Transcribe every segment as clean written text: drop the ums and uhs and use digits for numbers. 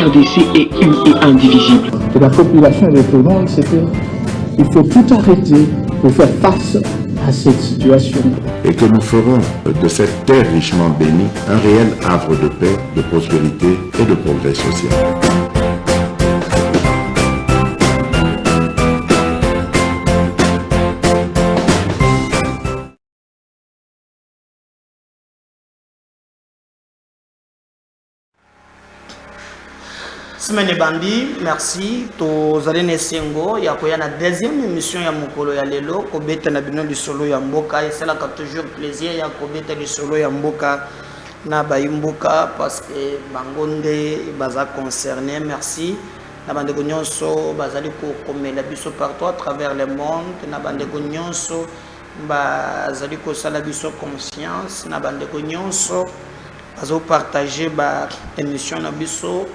RDC est une et indivisible. Et la population répondante, c'est qu'il faut tout arrêter pour faire face à cette situation. Et que nous ferons de cette terre richement bénie un réel havre de paix, de prospérité et de progrès social. Semaine Bambi, merci. Tozali Nesengo, il y a la deuxième émission ya Mokolo ya Lelo, Kobeta na bino du solo ya Mboka, et c'est là que toujours plaisir ya Kobeta du solo ya Mboka na Baimboka parce que Bangonde baza concerné, merci. Na bande nyonso bazali ko komela biso partout à travers le monde, na bande nyonso bazali ko sala biso conscience, na bande nyonso bazo partager ba émission na biso.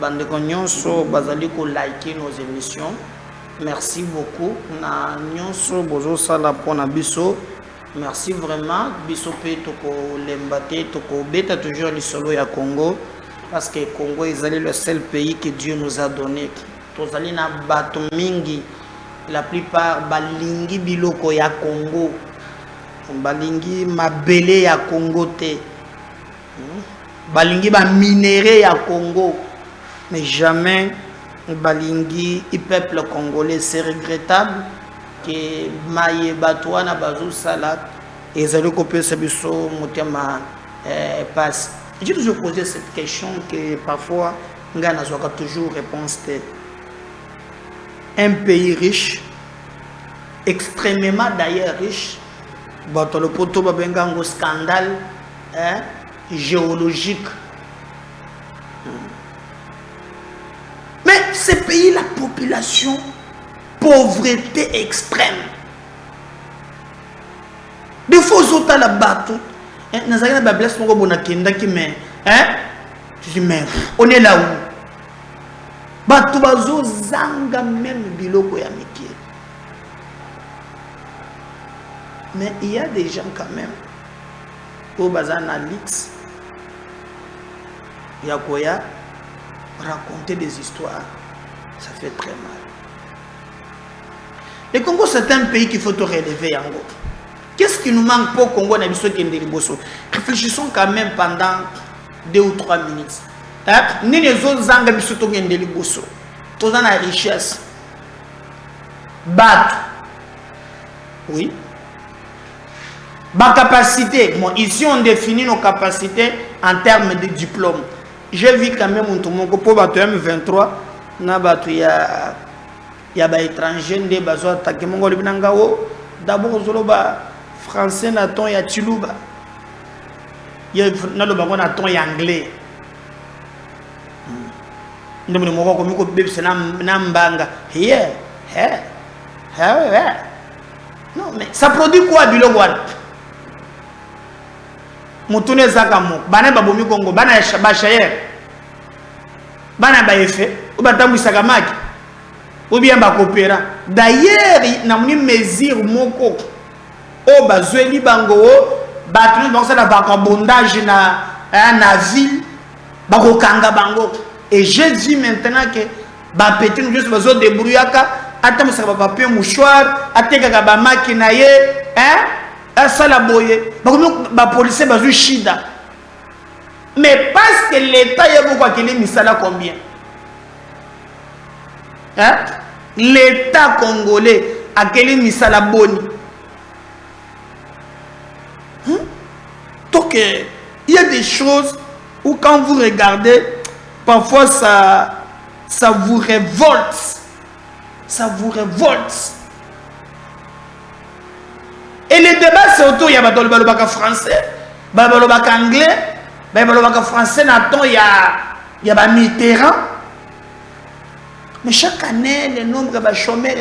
Bande nyonso bazali ko liker nos émissions. Merci beaucoup. Na nyonso bozo sala pona biso. Merci vraiment. Biso pe toko lembate toko beta toujours le solo ya Congo parce que Congo est le seul pays que Dieu nous a donné. Tozali na bato mingi. La plupart balingi biloko ya Congo. Balingi mabele ya Congo te. Balingi ba minéraux ya Congo. Mais jamais balingi et peuple congolais. C'est regrettable que maye batouana bazou salat et zalo copé sabiso motema passe. J'ai toujours posé cette question que parfois ngana zoka toujours réponse tête. Un pays riche, extrêmement d'ailleurs riche, bato le poto babengango scandale géologique. Mais ce pays, la population, pauvreté extrême. Des fois, ils ont la bateau. Nous avons la blesse, on est là où? Bateau, bazo, zanga même biloko ya miki. Mais il y a des gens quand même. Au bazan Alix, Yakoya. Raconter des histoires, ça fait très mal. Le Congo, c'est un pays qu'il faut te relever en gros. Qu'est-ce qui nous manque pour le Congo? Réfléchissons quand même pendant 2 ou 3 minutes. Ni les autres zangas qui sont tous dans la richesse. Bat. Oui. Ma capacité. Bon, ici, on définit nos capacités en termes de diplôme. J'ai vu quand même tout le monde pour battre M23 na battu ya ba étranger ndé bazo attaquer mongoli binangao d'abord zoloba français na ton ya tiluba ya na lo bango na ton ya anglais ndé mo ko mi ko bebse na mbanga yeah non mais ça produit quoi biloko wana Moutoune Zakamo, Bana Babomi Congo, Bana Bachayer, Bana Baefe, ou Batamu Sagamaki, ou bien Bakopera. D'ailleurs, n'a pas mesure moko, au Bazueli Bango, Batun dans la vagabondage na ville, Bakokanga Bango. Et je dis maintenant que Bapetin nous juste besoin de brouillaka, attends ça va papier mouchoir, attends ba makinaye, ça la boye, ba policier bazu shida. Mais parce que l'État y a beaucoup qui les misala combien? L'État congolais a quel misala boni? Donc il y a des choses où quand vous regardez, parfois ça vous révolte. Ça vous révolte. Et les débats, c'est autour, il y a le français, le anglais, le français, il y a Mitterrand. Mais chaque année, le nombre de chômeurs,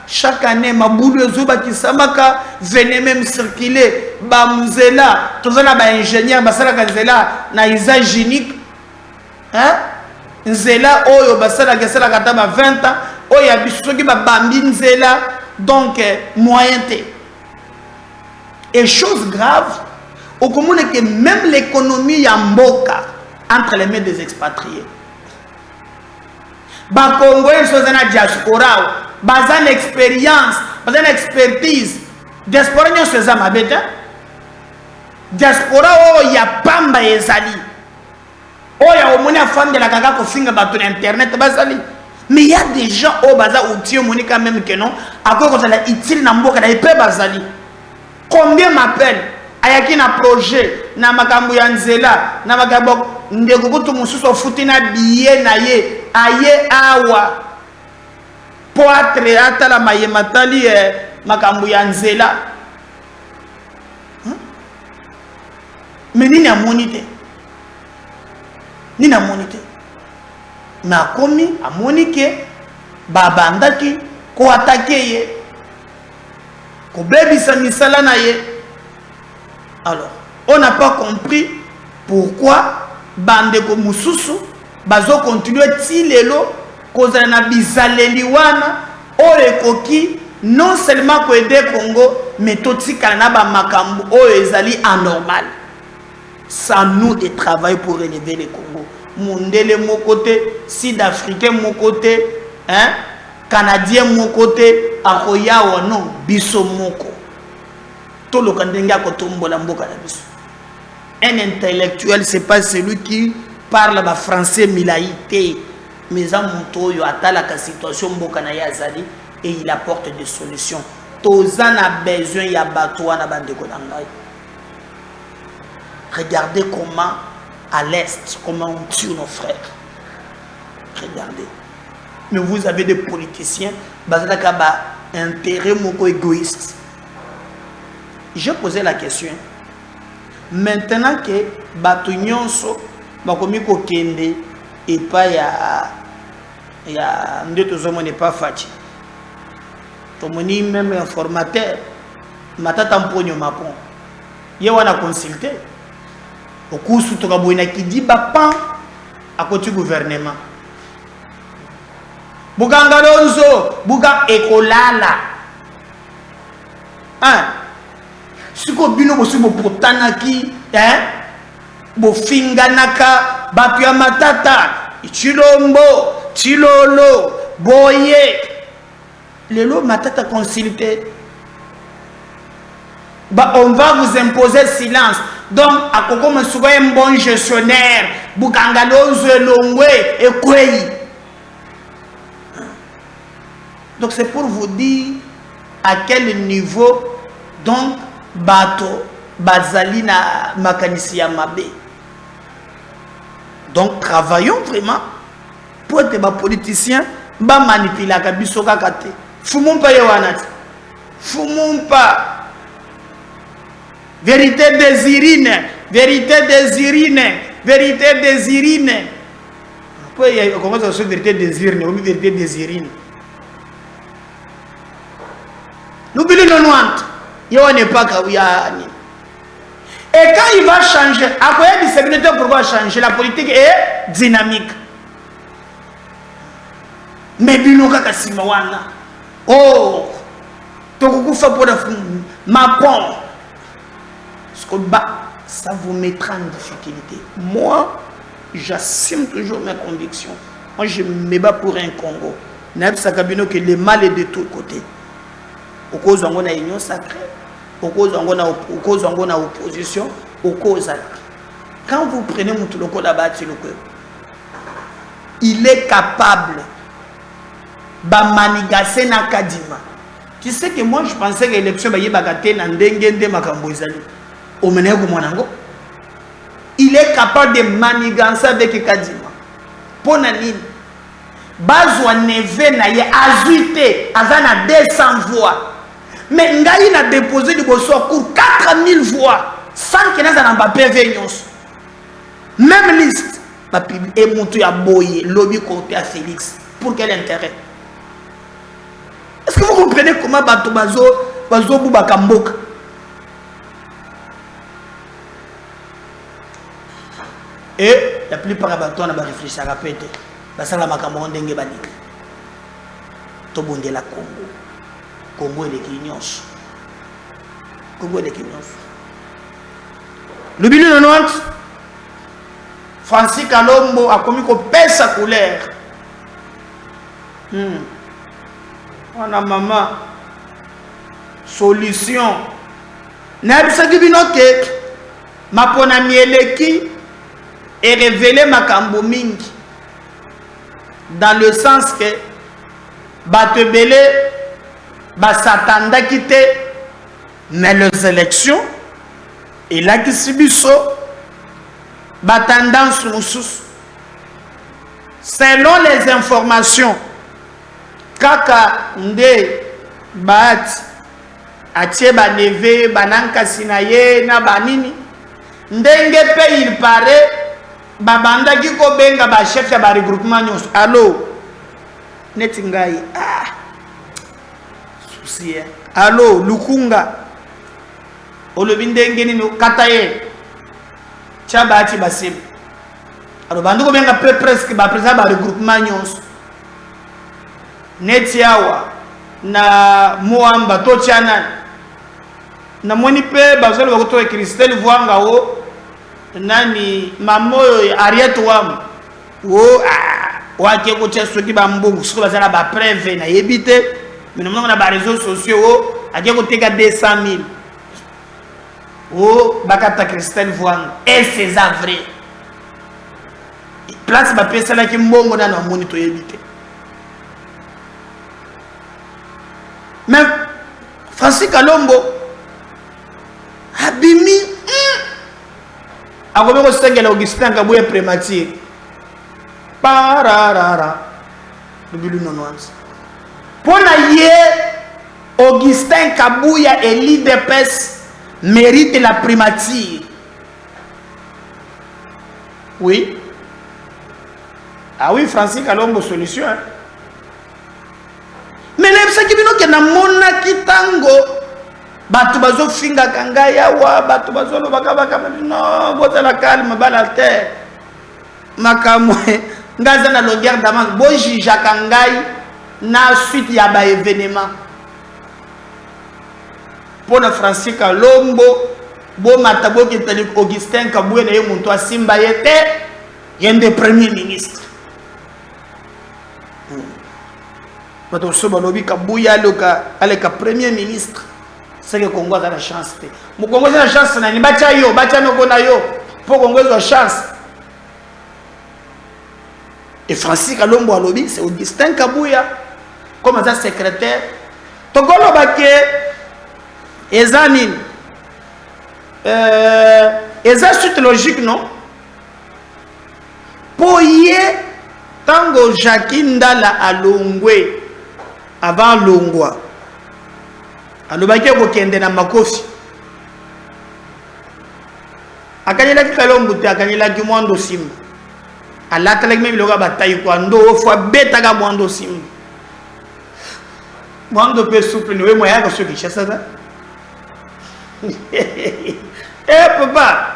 chaque année, venez même circuler, Bamzela, tous les ingénieurs, na usage unique. Nzela, Oyo, Basala, Gassala, Kataba, 20 ans, Oya, Bissoki, Bambi, Nzela. Donc, moyen T. Et chose grave, au commun que même l'économie Yamboka, entre les mains des expatriés. Les Congolais sont dans la diaspora, ils ont une expérience, ils ont une expertise. Diaspora, ils sont dans la diaspora, il y a Pamba et Zali. Il y a une femme de la Gaga qui finit sur Internet. Mais il y a des gens qui ont outils quand même que non. À cause de la utile Namboka, il peut bazali. Combien m'appellent? Ayaki na projet, na makambo ya nzela, na makambo ndeko kutu mususu ofuti na biye na ye, aye awa. Po atre atala maye matali makambo ya nzela. Mais nini amonite? Nini amonite? Mais akomi amonike babandaki ko atake ye. Ko bebisa misala na ye. Alors, on n'a pas compris pourquoi Bandeko Mususu bazo continuer tilelo kozala na bizaleliwana oyekoki non seulement ko aider Congo mais totika na ba makambo o ezali anormal. Ça nous de travail pour relever le Congo. Mondele mon côté, Sud-Africain mon côté, hein, Canadien mon côté, Akoya ou non, biso moko. Un intellectuel, c'est pas celui qui parle français milaïté, mais en monto yo atala la situation mbokana yazali et il apporte des solutions. Tozan a besoin ya batoa na bande konangai. Regardez comment à l'est, comment on tue nos frères. Regardez. Mais vous avez des politiciens, bazalaka ba intérêt moko égoïste. J'ai posé la question. Maintenant que Batunyonso, Bakomiko Kende, et pas ya Ndeto n'est pas fatigué. Tomoni même informateur, Matata Mponyo Mapon. Yewana consulté. Au cours sous Tokaboina qui dit Bapan à côté du gouvernement. Bougangalonzo, Bouga Ekolala. Hein? Si vous avez un finganaka, bapia matata, chilombo, chilolo, boye. Les lots matata consulté. On va vous imposer silence. Donc, à Koko Masuga un bon gestionnaire, Bukangalozo Longwe et Kwei. Donc, c'est pour vous dire à quel niveau, donc, Bato, Bazalina, Makanisia Mabe. Donc, travaillons vraiment pour être des politiciens, ba manipuler la kabisoka kate. Fumon pas yawanat. Fumon pas. Vérité désirine, vérité désirine, vérité désirine. Pourquoi il y a comment ça se vérité désirine, ou vérité désirine. N'oubliez le noir. Il n'est pas Kaouyani. Et quand il va changer, après il s'est pourquoi changer, la politique est dynamique. Mais Binoka Kasimawana. Oh, Tokufa pour la Mapon. Ça vous mettra en difficulté. Moi, j'assume toujours mes convictions. Moi, je me bats pour un Congo. Naïb Sakabino que le mal est de tous côtés. Au cause où on a union sacrée, au cause où on a opposition, au cause. Quand vous prenez Moutuloko là-bas, il est capable de manigasser na Kadima. Tu sais que moi, je pensais que l'élection va y avoir il est capable de manigancer avec Kadima. Pour Nanine, Bazwa Neve na ye azuité, azana 200 voix. Mais Ngaï a déposé du Bosso pour 4000 voix sans qu'il n'ait pas PV. Même liste, et Moutou a boyé, lobby côté à Félix. Pour quel intérêt? Est-ce que vous comprenez comment Bato Bazo Boubakamboka? Et la plupart des bateaux ont réfléchi à répéter. Parce que la Macamoron dengue bani. Tobonde la Congo. Congo et les Guignos. Congo et les Guignos. Le bilan de Nantes. Francis Kalombo a commis qu'on pèse sa couleur. On a maman. Solution. N'absaki binoke. Ma pona mieleki et révélé ma kambo mingi. Dans le sens que batebele basatanda quitté mais les élections et là qui subiso tendance selon les informations kaka nde bat atie baneve bananka sinaye na banini ndenge pe il paraît babanda ki ko benga ba chef ya ba regroupement nyos allo neti ngai souci allo lukunga olobi ndenge nini kataye chabati basim alo bandu ko benga pe presque ba président ba regroupement nyos neti awa na muamba to chana na moni pe bazalo bakoto e Christelle Vuanga o nani mamoyo Ariette wam wo wake ko tieso ki ba mbongo siko bazala ba preuve na yebite mais non na ba réseaux sociaux o ake ko teka 200 000 o bakata Christelle Vuanga et c'est vrai place ba pesa la ki mbongo na moni to yebite mais Francis Kalombo abimi akobe ko sengela Augustin Kabuya prématuré pararara bilu nonwanza pona ye Augustin Kabuya et l'IDPS mérite la primature. Oui. Ah oui, Francis Kalombo solution. Hein? Mais les gens qui viennent na mona kitango batu bazo finga kangaya wa batu bazo lo baka no bota la calme bala terre makamwe ngaza na longueur d'avance bo jija kangai na suite ya ba événement pour na Francis Kalombo bo matabo ki tali Augustin Kabuya na ye muntu asimba yete yende premier ministre bato soba lobi Kabuya aleka premier ministre. C'est que Congo a la chance. Mon Congo a la chance. Ni bacha yo, bacha no kona yo. Pour Congo a la chance. Et Francis Kalombo à lobby, c'est Augustin Kabuya comme un secrétaire. Togolo baké, Ezanin. Eza suite logique non? Pour y tango Jakindala à Longwe avant Longwa. Alobaki ko kende na makofi akanyela ki Kalombo te akanyela ki mwando simba alata lek memi loka batayi ko ndo fwa beta ka mwando simba mwando pe souple ni we moya ko soki chasa ça papa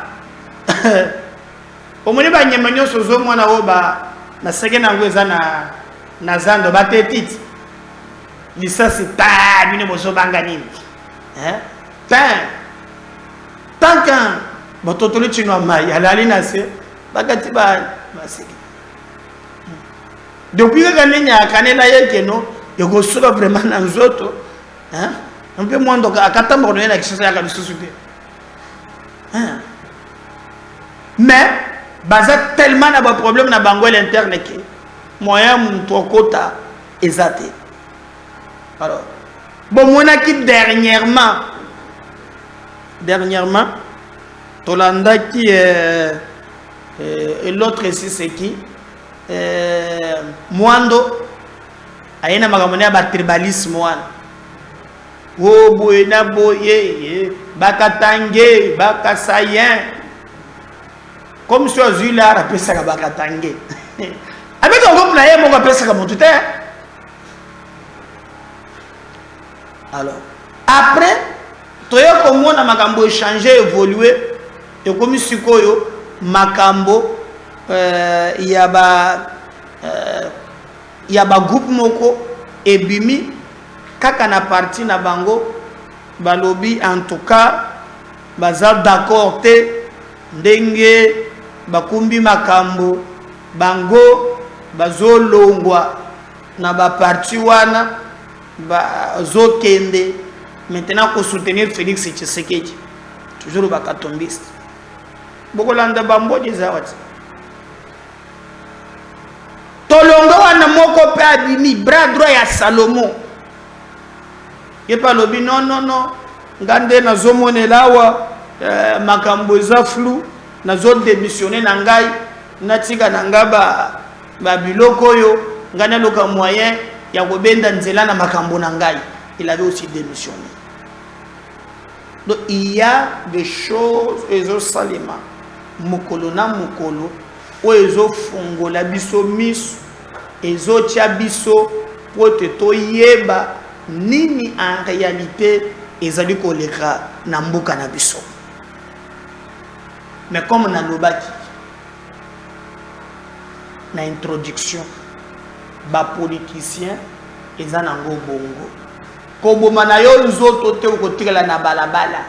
omoni ba nyema nyoso zo mwana wo ba na segena ngweza na zando batetiti licence ta mine bozo banga nini tant qu'un bototoli chino mai alali na se bakati ba masiki depuis que kanenya kanela yeke no yoko sura vraiment na nzoto un peu moins donc akata mbono na kishasa ya kalisusu te mais baza tellement na ba problème na bango l'interne que moyen mutokota ezate. Alors, bon, on a qui dernièrement, Tolanda qui et l'autre ici c'est qui, Mwando, ayena magamone ba tribalisme wana. Oh boyena boye, bakatange, bakasayen. Comme si on dit là, rappelle ça bakatange. Avec un groupe là, on rappelle ça comme tout est. Alors, après, toyo komo na makambo échanger évoluer et comme sikoyo makambo yaba groupe moko ebimi kaka na parti na bango balobi en tout cas baza d'accord te ndenge bakumbi makambo bango bazolongwa na ba parti wana bazokende maintenant ko soutenir Félix Tshisekedi toujours bakatombiste bokolanda bambo dizawati tolongo wana moko pe abimi bras droit ya Salomon yepa lobi non ngande nazomonela wa makambo za flou nazo démissionner na ngai natika na ngaba ba biloko yo ngana loka moyen ya kobenda nzela na makambo na ngai. Il avait aussi démissionné. Donc il y a des choses ezo salima mukolo na mukolo o ezo fongola biso miso ezo tia biso pote to yeba nini en réalité ezali koleka na mboka na biso. Mais comme on a lobaki na introduction ba politicien eza nango bongo koboma na yo nzoto te ukotikala na balabala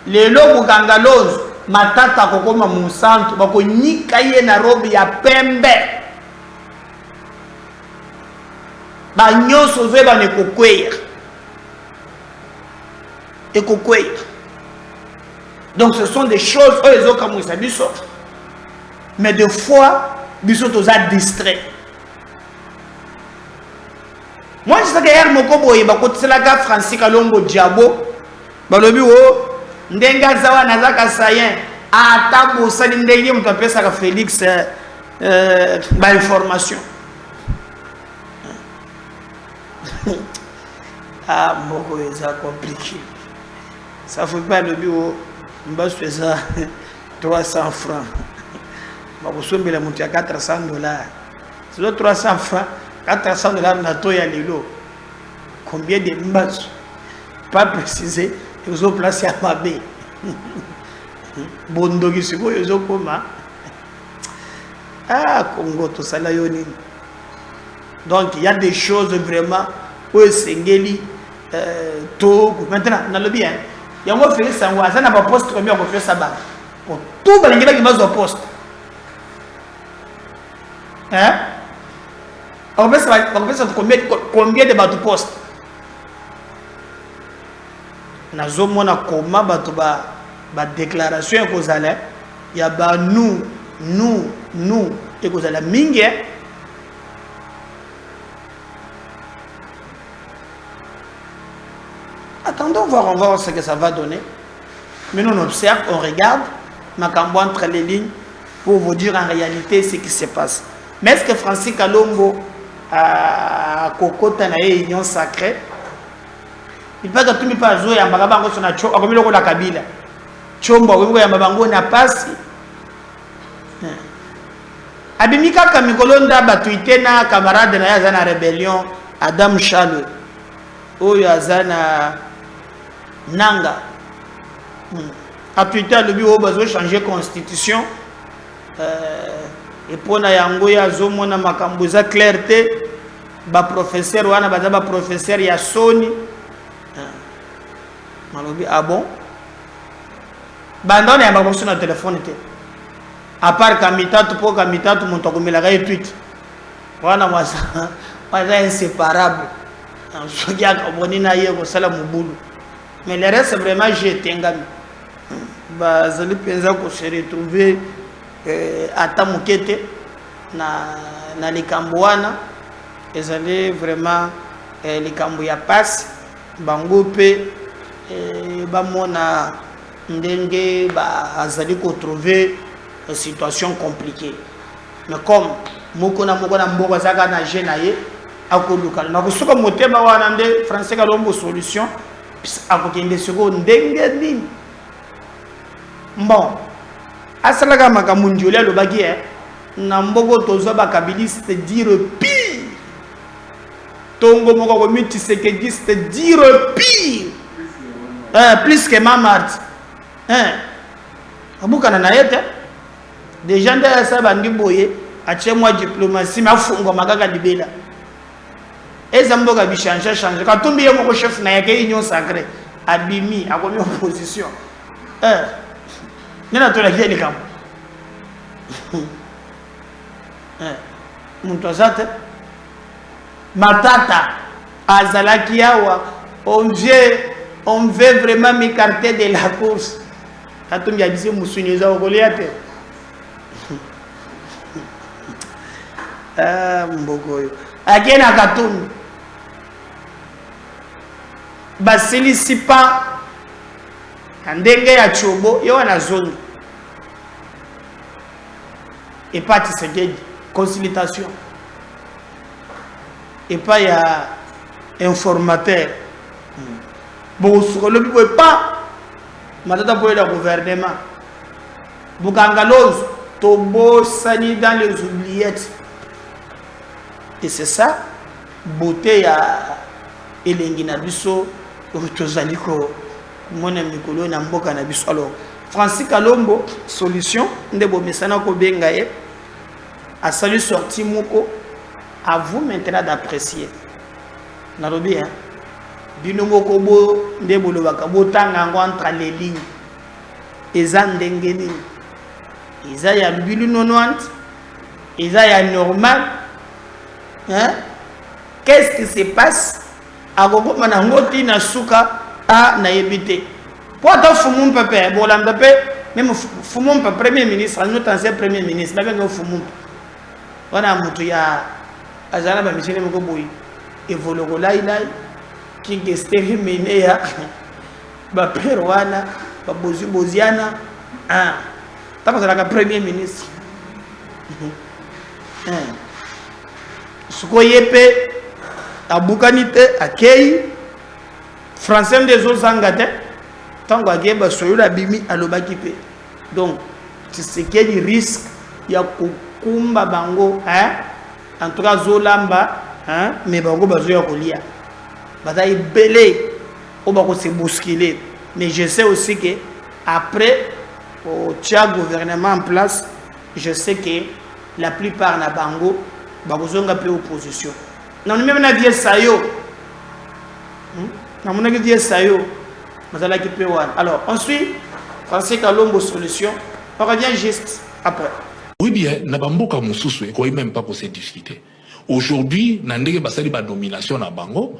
lelo bukangalozo matata kokoma musantu bakonyika ye na robe ya pembe banyoso zeba ne kokweya et kokweya. Donc ce sont des choses où les autres comme biso, mais des fois biso toza distrait. Moi je sais que hier moko boye bakotisela ka Francis Kalombo Diabo balobi wo ndenga zawa nazaka sayen ata bosali ndenge mutu apesa ka Félix ba information. Ah moko eza compliqué. Ça faut pas le bureau. Je fais ça 300 francs. Je vais monter à 400 $. C'est 300 francs, 400 $, na lelo. Combien de mbas? Pas précisé. Ils ont placé à ma baie. Bondo qui se voit, ils ont comment? Ah, Congo, tout ça là, donc il y a des choses vraiment où c'est ngeli tout. Maintenant, on a le bien. Il y a un peu de ça, on a un poste comme on fait ça. Pour tout le monde qui va au poste. Hein? On fait ça combien de bateaux poste? Na zomo na koma bato ba déclaration ko zala ya ba nous et ko zala mingi. Attendons voir, on va voir ce que ça va donner. Mais nous on observe, on regarde, makambo entre les lignes pour vous dire en réalité ce qui se passe. Mais est-ce que Francis Kalombo a kokota na union sacrée? Il va que tout mi pas jouer en bagabango sur na cho, akomi loko la kabila. Chombo akomi ya babango na pasi. Abimika kamikolonda batuite na camarade na ya na rébellion Adam Chalo. Oyo azana Nanga. A Twitter, le bureau a changé la constitution. Et pour na yango ya zomona makambuza clarté. Ba professeur wana ba professeur ya Sony. Malobi ah bon. Bandone ya ba sur na téléphone té. À part kamitatu po kamitatu montokomela ga tweet. Wana mwasa inséparable. Mais le reste vraiment j'ai tengami bazali penza ko se retrouver ata mukete na likambo wana ezali vraiment likambo ya passe bango pe bamona ndenge bazali ko trouver une situation compliquée. Mais comme moko na mboko zaka na jenaye akoluka na kusuka motema wana nde Francis Kalombo solution akokende siko ndenge nini bon asalaka makambo ndioli alobaki na mboko tozo bakabiliste dire pire tongo moko komiti sekediste dire pire plus que Mamart abukana na yete déjà nda sa bangi boye atie moi diplomatie mais afungwa makaka libela. Et Zamboga bi changer quand on bien mon chef na yake union sacrée abimi a commis opposition nina to la kieli kam Moto azate Matata azalaki awa on veut vraiment m'écarter de la course. Katumbi a dit Moussuniza au Goliath. Mbogoyo. Agena Katumbi. Basilisi pa ndenge ya chobo yo na zone. Et pas Tshisekedi, consultation. Et pas il y a informateur. Bon, sur le ne pas. Maintenant, pour le gouvernement. Bougangalos, Tobo, Sani dans les oubliettes. Et c'est ça, beauté à Elengi Nabiso, Rutozaliko, Mona Mikolo, Namboka Nabiso. Alors, Francis Kalombo, solution, Ndebo Mesana Kobengaye, a salué sorti Moko, à vous maintenant d'apprécier. Narobi, hein? Binomo Kobo, Ndebo Lobakabo, Tangango entre les lignes. Ezan Dengeni. Isa ya Bilu Nonouante. Isa ya normal. Hein? Qu'est-ce qui se passe? Agogo Manangoti Nasuka a Naébité. Pourquoi Fumum Pépé? Bon, la Pépé, même Fumum Premier ministre, nous ancien Premier ministre, là, même Fumum. On a Moutuya, Azana Bamichene Mokoboui, et Vologolaïlaï, qui est stérilisé, Baperouana, Babozu Boziana, ah, t'as pas la Premier ministre. Sukoyepe, à Boukanite, à Kei, Français des autres Angate, tant que bah soyez la bimi à l'obakipe. Donc, c'est qu'il risque, il y a Kumba Bango, hein, en tout cas Zolamba, hein, mais Bango Bazoya Kolia. Bataille belé, on va se bousculer. Mais je sais aussi que après, au Tchad gouvernement en place, je sais que la plupart na Bango, Bagozonga peu opposition. Non, même na vie sayo. Na mon vie sayo. Mazala qui peut voir. Alors, ensuite, Francis Kalombo solution. On revient juste après. Oui bien, na bamboka mususu et quoi même pas pour se discuter. Aujourd'hui, nandege basali ba nomination na bango,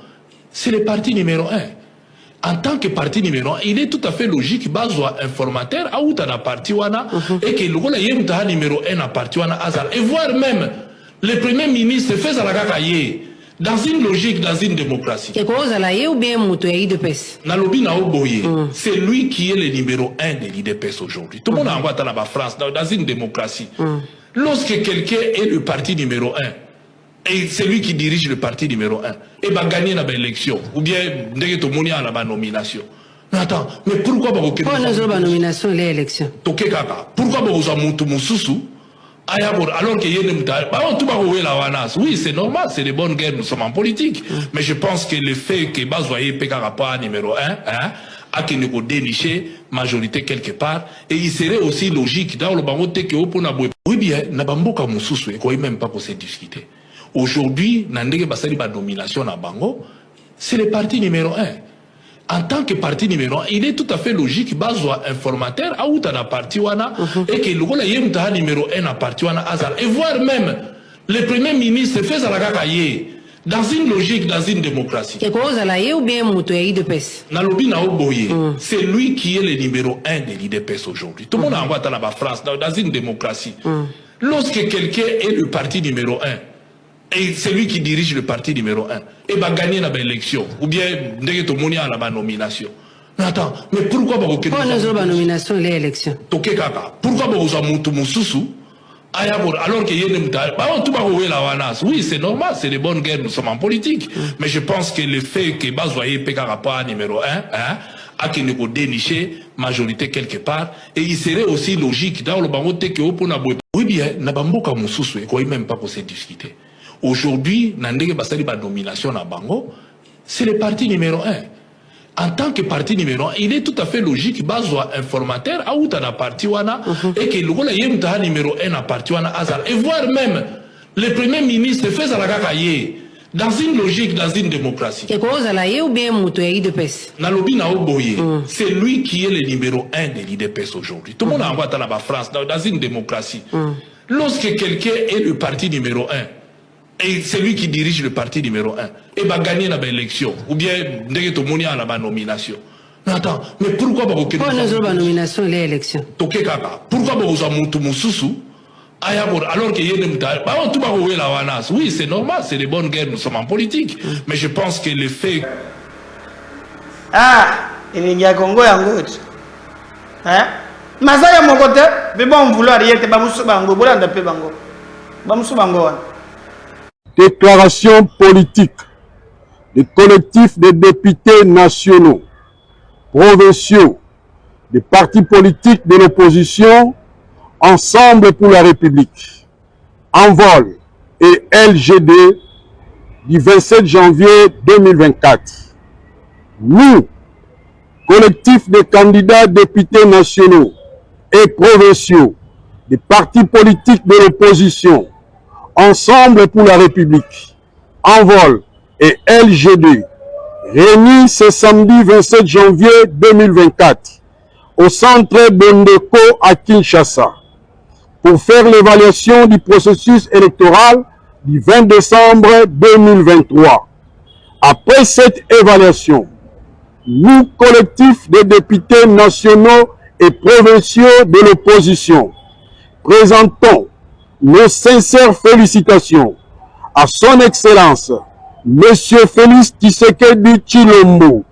c'est le parti numéro 1. En tant que parti numéro 1, il est tout à fait logique bazwa informateur a outa na parti wana et que le rôle yemta numéro 1 na parti wana azal et voir même le premier ministre fait ça la kakaye dans une logique, dans une démocratie. Ou bien Nalobi na Oboye, c'est lui qui est le numéro 1 de l'IDPS aujourd'hui. Tout le monde envoie dans la France, dans une démocratie. Lorsque quelqu'un est le parti numéro 1, et c'est lui qui dirige le parti numéro 1, et va gagner dans l'élection, ou bien à la nomination. Mais attends, mais pourquoi la nomination et l'élection? Pourquoi vous avez alors que oui, c'est normal, c'est des bonnes guerres, nous sommes en politique. Mais je pense que le fait que Bazoye Pékarapa numéro 1, a qu'il nous déniché majorité quelque part, et il serait aussi logique dans le baroté que pour n'abouer. Oui bien, n'abamboka mususu et quoi même pas pour se discuter. Aujourd'hui, nandege basali ba nomination na bango, c'est le parti numéro 1. En tant que parti numéro 1, il est tout à fait logique, bazwa informateur, a outa na parti wana, et que le rôle yemta numéro 1 na parti wana azal, et voir même le premier ministre fait ça la kakaye, dans une logique, dans une démocratie. Ou bien Nalobi na Oboye, c'est lui qui est le numéro 1 de l'IDPS aujourd'hui. Tout le monde envoie dans la France, dans une démocratie. Lorsque quelqu'un est le parti numéro 1, et c'est lui qui dirige le parti numéro 1, et va gagner dans l'élection, ou bien à la nomination. Mais attends, mais pourquoi la nomination et l'élection? Pourquoi vous avez alors que oui, c'est normal, c'est des bonnes guerres, nous sommes en politique. Mais je pense que le fait que Bazoye Pékarapa numéro 1, a qu'il nous déniché majorité quelque part, et il serait aussi logique dans le baroté que pour n'abouer. Oui bien, n'abamboka mususu et quoi même pas pour se discuter. Aujourd'hui, nandege basali ba nomination na bango, c'est le parti numéro 1. En tant que parti numéro 1, il est tout à fait logique, bazwa informateur, a outa na parti wana, et que le rôle yemta numéro 1 na parti wana azal, et voir même le premier ministre fait ça la kakaye, dans une logique, dans une démocratie. Ou bien Nalobi na Oboye, c'est lui qui est le numéro 1 de l'IDPS aujourd'hui. Tout le monde envoie dans la France, dans une démocratie. Lorsque quelqu'un est le parti numéro 1, et c'est lui qui dirige le parti numéro 1, et va gagner la élection, ou bien dès que tout le monde a la nomination. Non, attends, mais pourquoi pas que la nomination et l'élection? Pourquoi pas alors qu'il y a oui, c'est normal, c'est des bonnes guerres, nous sommes en politique. Mais je pense que le fait. Ah, il y a Congo et Angout. Hein? Masaya Mokote, mais bon, vouloir y être Bamoussou Bango, Bolanda Pebango. Bamoussou Bango. Déclaration politique des collectifs des députés nationaux, provinciaux, des partis politiques de l'opposition, Ensemble pour la République, Envol et LGD du 27 janvier 2024. Nous, collectifs de candidats députés nationaux et provinciaux, des partis politiques de l'opposition, Ensemble pour la République, Envol et LGD, réunis ce samedi 27 janvier 2024 au centre Bondeko à Kinshasa pour faire l'évaluation du processus électoral du 20 décembre 2023. Après cette évaluation, nous, collectifs des députés nationaux et provinciaux de l'opposition, présentons nos sincères félicitations à son Excellence, Monsieur Félix Tshisekedi Tshilombo,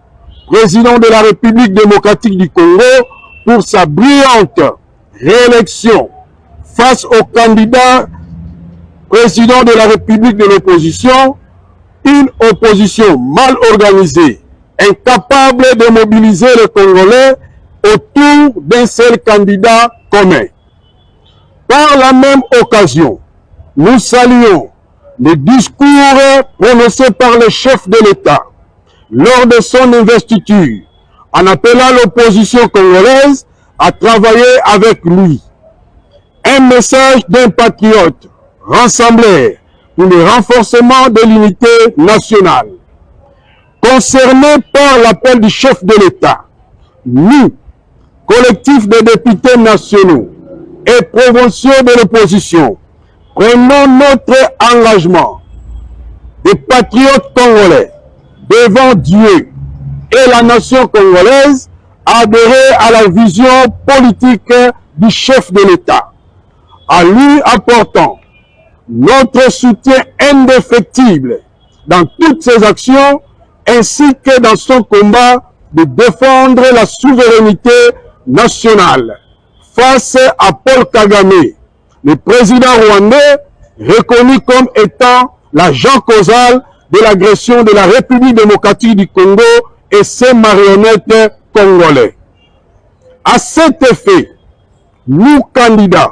président de la République démocratique du Congo, pour sa brillante réélection face au candidat président de la République de l'opposition, une opposition mal organisée, incapable de mobiliser les Congolais autour d'un seul candidat commun. Par la même occasion, nous saluons les discours prononcés par le chef de l'État lors de son investiture, en appelant l'opposition congolaise à travailler avec lui. Un message d'un patriote rassemblé pour le renforcement de l'unité nationale. Concernés par l'appel du chef de l'État, nous, collectifs de députés nationaux et provinciaux de l'opposition, prenons notre engagement des patriotes congolais devant Dieu et la nation congolaise à adhérer à la vision politique du chef de l'État, à lui apportant notre soutien indéfectible dans toutes ses actions ainsi que dans son combat de défendre la souveraineté nationale face à Paul Kagame, le président rwandais reconnu comme étant l'agent causal de l'agression de la République démocratique du Congo et ses marionnettes congolais. À cet effet, nous, candidats,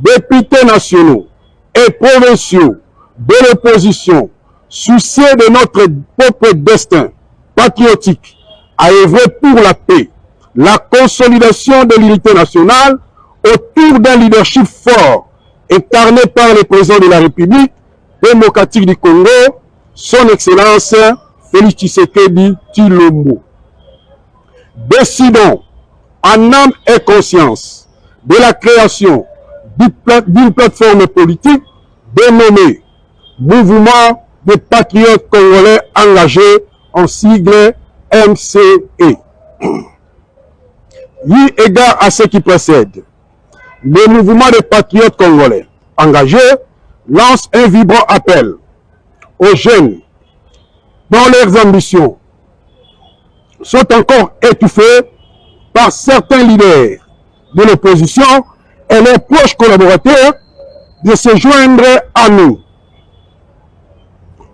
députés nationaux et provinciaux de l'opposition, soucieux de notre propre destin patriotique, à œuvrer pour la paix, la consolidation de l'unité nationale autour d'un leadership fort incarné par le président de la République démocratique du Congo, son Excellence Félix Tshisekedi Tshilombo. Décidons en âme et conscience de la création d'une plateforme politique dénommée Mouvement des Patriotes Congolais Engagés, en sigle MCE. Eu égard à ce qui précède, le Mouvement des Patriotes Congolais Engagés lance un vibrant appel aux jeunes dont leurs ambitions sont encore étouffées par certains leaders de l'opposition et leurs proches collaborateurs de se joindre à nous,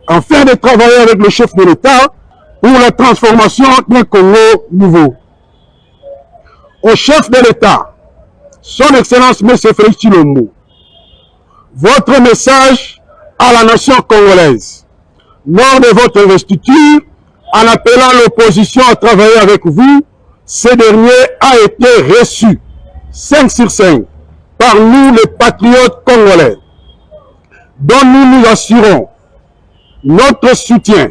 afin de travailler avec le chef de l'État pour la transformation d'un Congo nouveau. Au chef de l'État, son Excellence M. Félix Tshilombo, votre message à la nation congolaise, lors de votre investiture, en appelant l'opposition à travailler avec vous, ce dernier a été reçu 5 sur 5 par nous les patriotes congolais, dont nous nous assurons notre soutien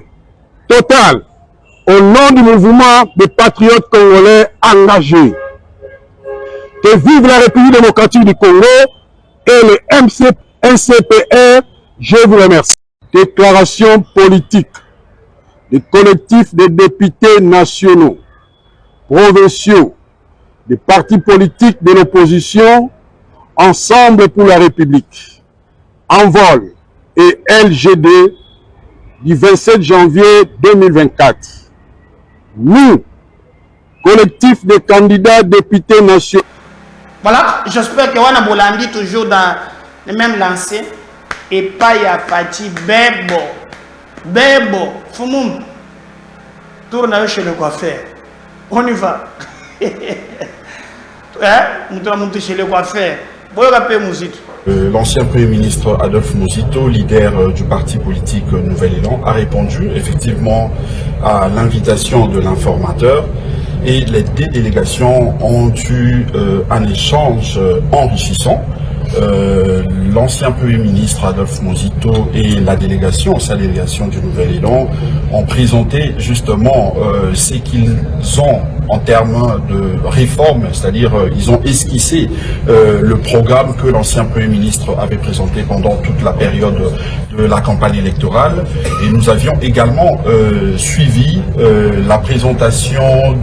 total au nom du mouvement des patriotes congolais engagés. Que vive la République démocratique du Congo et le NCPR, je vous remercie. Déclaration politique des collectifs des députés nationaux, provinciaux, des partis politiques de l'opposition, Ensemble pour la République, Envol et LGD du 27 janvier 2024. Nous, collectif des candidats députés nationaux. Voilà, j'espère que Wana Bolandi toujours dans le même lancé. Et pas y a Fati Bebo. Bebo, Foumoum. Tourne chez le coiffeur. On y va. Nous allons chez le coiffeur. L'ancien Premier ministre Adolphe Muzito, leader du parti politique Nouvel Élan, a répondu effectivement à l'invitation de l'informateur et les deux délégations ont eu un échange enrichissant. L'ancien Premier ministre Adolphe Muzito et sa délégation du Nouvel Élan ont présenté justement ce qu'ils ont en termes de réforme, c'est-à-dire ils ont esquissé le programme que l'ancien Premier ministre avait présenté pendant toute la période de la campagne électorale. Et nous avions également suivi la présentation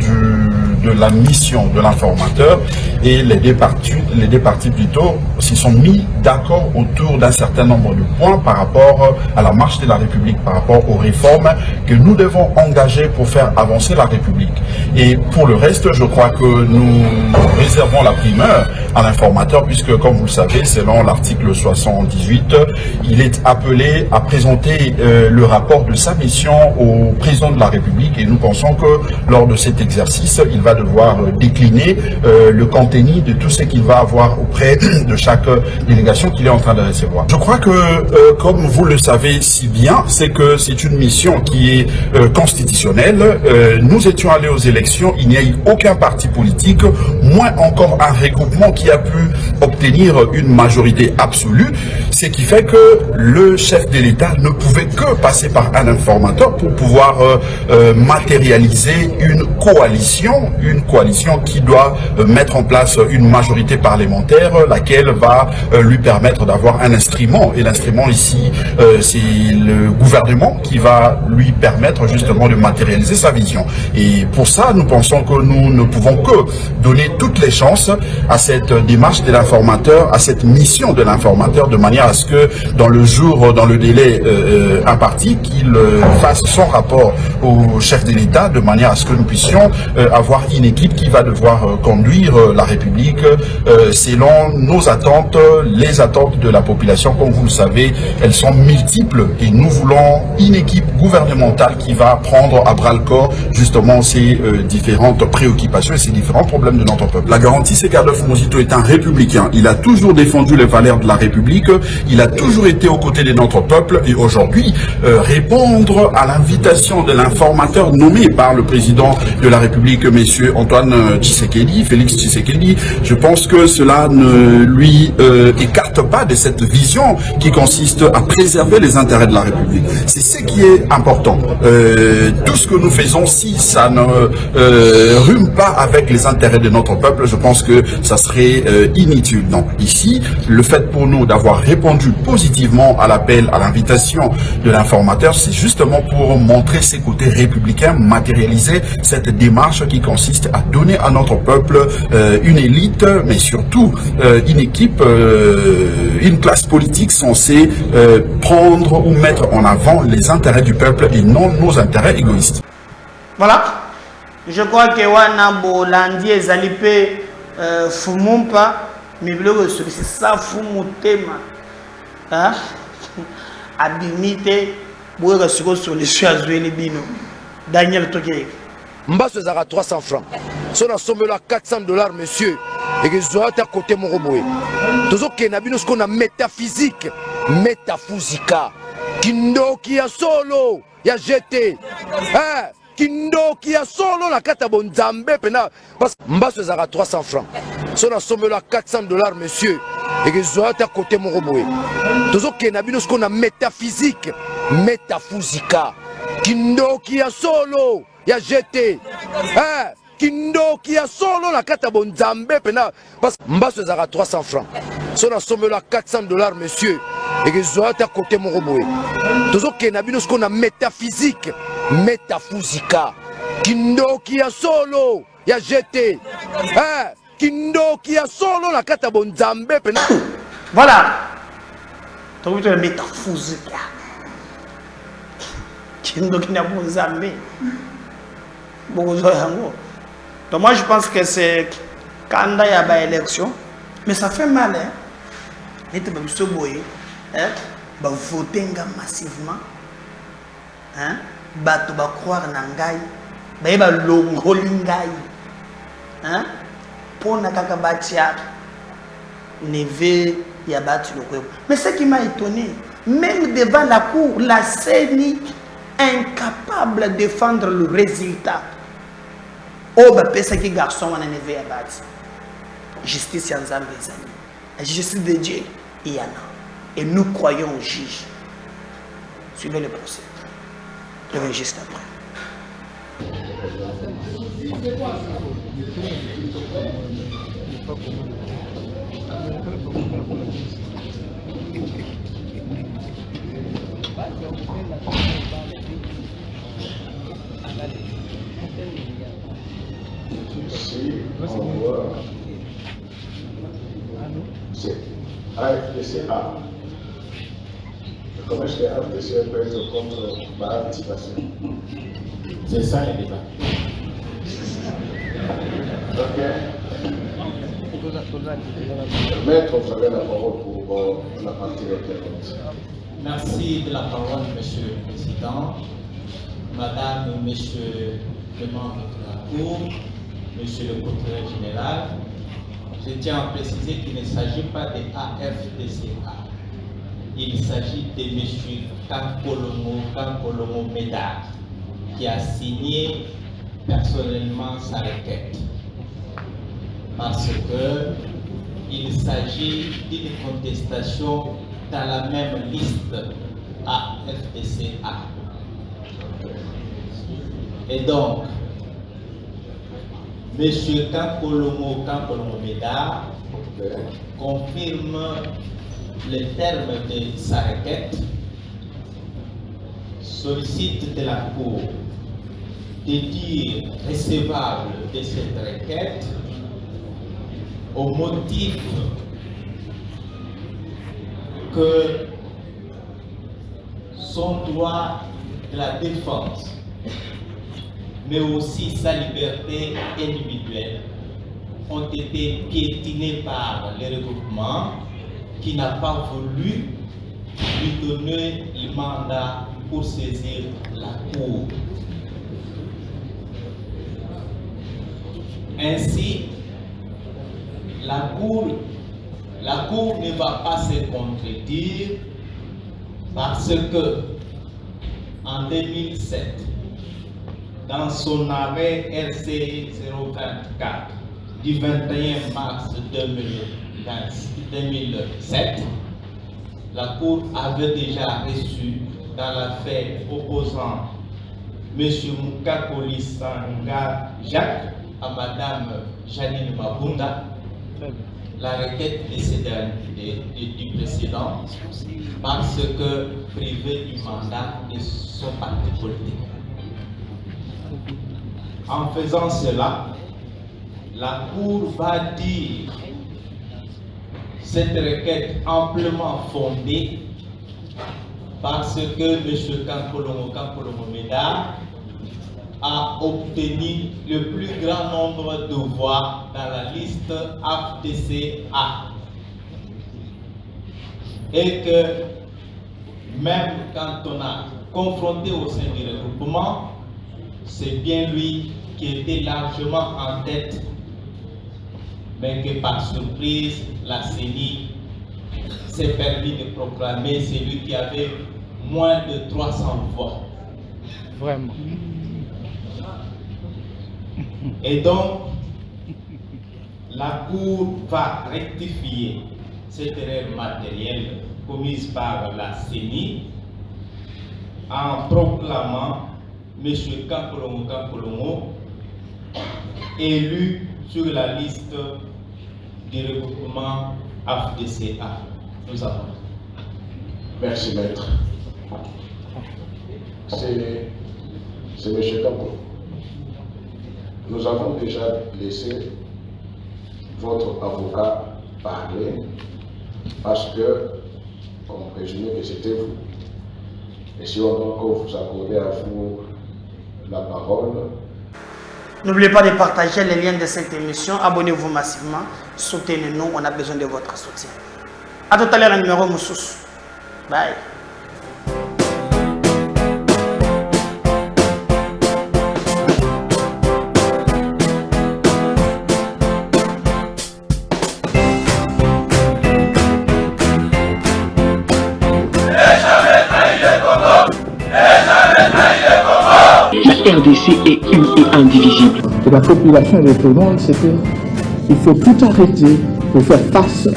de la mission de l'informateur et les deux partis plutôt s'y sont mis d'accord autour d'un certain nombre de points par rapport à la marche de la République, par rapport aux réformes que nous devons engager pour faire avancer la République. Et pour le reste, je crois que nous réservons la primeur à l'informateur puisque, comme vous le savez, selon l'article 78, il est appelé à présenter le rapport de sa mission au président de la République et nous pensons que lors de cet exercice, il va devoir décliner le contenu de tout ce qu'il va avoir auprès de chaque délégation qu'il est en train de recevoir. Je crois que, comme vous le savez si bien, c'est que c'est une mission qui est constitutionnelle. Nous étions allés aux élections, il n'y a eu aucun parti politique, moins encore un regroupement qui a pu obtenir une majorité absolue, ce qui fait que le chef de l'État ne pouvait que passer par un informateur pour pouvoir matérialiser une coalition qui doit mettre en place une majorité parlementaire, laquelle va lui permettre d'avoir un instrument. Et l'instrument ici, c'est le gouvernement qui va lui permettre justement de matérialiser sa vision. Et pour ça, nous pensons que nous ne pouvons que donner toutes les chances à cette démarche de l'informateur, à cette mission de l'informateur, de manière à ce que dans le délai imparti, qu'il fasse son rapport au chef de l'État, de manière à ce que nous puissions avoir une équipe qui va devoir conduire la République selon nos attentes, les attentes de la population. Comme vous le savez, elles sont multiples et nous voulons une équipe gouvernementale qui va prendre à bras le corps justement ces différentes préoccupations et ces différents problèmes de notre peuple. La garantie, c'est qu'Adolphe Muzito est un républicain. Il a toujours défendu les valeurs de la République, il a toujours été aux côtés de notre peuple et aujourd'hui, répondre à l'invitation de l'informateur nommé par le président de la République, M. Antoine Tshisekedi, Félix Tshisekedi, je pense que cela ne lui écarte pas de cette vision qui consiste à préserver les intérêts de la République. C'est ce qui est important. Tout ce que nous faisons, si ça ne rime pas avec les intérêts de notre peuple, je pense que ça serait inutile. Donc ici, le fait pour nous d'avoir répondu positivement à l'appel, à l'invitation de l'informateur, c'est justement pour montrer ses côtés républicains, matérialiser cette démarche qui consiste à donner à notre peuple une élite, mais surtout une équipe, une classe politique censée prendre ou mettre en avant les intérêts du peuple et non nos intérêts égoïstes. Voilà. Je crois que Wana Bolandi et Zalipe Fumumpa, mais c'est ça Fumutema. Abimite, Bouera sur solution à Zoueli Bino. Daniel Toké. Mbasso Zara 300 francs. Son assomme là $400, monsieur. Et que Zoat à côté mon robot. Tous ok, Nabino, ce qu'on a métaphysique, métaphysika. Kindo qui a solo, y a jeté. Kindo qui a solo la carte bonzambe pena. Parce que Mbasso Zara 300 francs. Son assomme là $400, monsieur. Et que Zoat à côté mon robot. Tous ok, Nabino, ce qu'on a métaphysique, métaphysika. Kindo qui a solo, y a jeté. Kindo qui a solo la carte bonzambe pena. Parce que Mbasso Zara 300 francs. so na somela $400 monsieur et que zoa ta côté mon roboé tozo ke na bino ce qu'on a métaphysique métaphysika kindoki ya solo ya jeté kindoki ya solo na kata bonzambe pena voilà to wito métaphysika kindoki na bonzambe bogozo yango. Donc moi je pense que c'est quand il y a une élection, mais ça fait mal, hein. Les gens vont voter massivement, hein. Ils vont croire en Ngai, ils vont longoler Ngai, hein. Pour ne pas bâtir, neve y a battu le corps. Mais ce qui m'a étonné, même devant la cour, la CENI incapable de défendre le résultat. Oh, bah, pesa qui garçon on a neve ya battu. Justice en Zambie, la justice de Dieu, il y en a. Et nous croyons au juge. Suivez le procès. Je reviens juste après. C'est AFDCA. Comment je fais AFDCA contre ma participation? C'est ça le débat. Ok. Maître, vous avez la parole pour la partie requérante. Merci de la parole, Monsieur le Président, Madame et Monsieur le membre de la Cour, Monsieur le procureur général. Je tiens à préciser qu'il ne s'agit pas de AFDCA. Il s'agit de M. Kankolomo Médard, qui a signé personnellement sa requête. Parce qu'il s'agit d'une contestation dans la même liste AFDCA. Et donc, M. Kankolomo Médard confirme le terme de sa requête, sollicite de la Cour de dire recevable de cette requête au motif que son droit de la défense, mais aussi sa liberté individuelle, ont été piétinés par le regroupement qui n'a pas voulu lui donner le mandat pour saisir la Cour. Ainsi, la Cour ne va pas se contredire parce que en 2007, dans son arrêt RC 024 du 21 mars 2007, la Cour avait déjà reçu dans l'affaire opposant M. Mukakoli Sanga Jacques à Mme Janine Mabunda la requête du précédent parce que privé du mandat de son parti politique. En faisant cela, la Cour va dire cette requête amplement fondée parce que M. Kankolomo Médard a obtenu le plus grand nombre de voix dans la liste AFDCA. Et que même quand on a confronté au sein du regroupement, c'est bien lui qui était largement en tête, mais que par surprise, la CENI s'est permis de proclamer celui qui avait moins de 300 voix. Vraiment. Et donc, la Cour va rectifier cette erreur matérielle commise par la CENI en proclamant M. Kankolomo élu sur la liste du regroupement AFDCA. Nous avons. Merci, maître. C'est M. Capot. Nous avons déjà laissé votre avocat parler parce que on présumait que c'était vous. Et si on doit encore vous accorder à vous la parole. N'oubliez pas de partager les liens de cette émission. Abonnez-vous massivement. Soutenez-nous. On a besoin de votre soutien. À tout à l'heure, un numéro Moussous. Bye. La RDC est une et indivisible. Et la population répondante, c'est qu'il faut tout arrêter pour faire face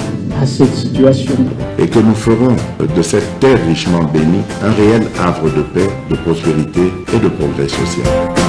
à cette situation. Et que nous ferons de cette terre richement bénie un réel havre de paix, de prospérité et de progrès social.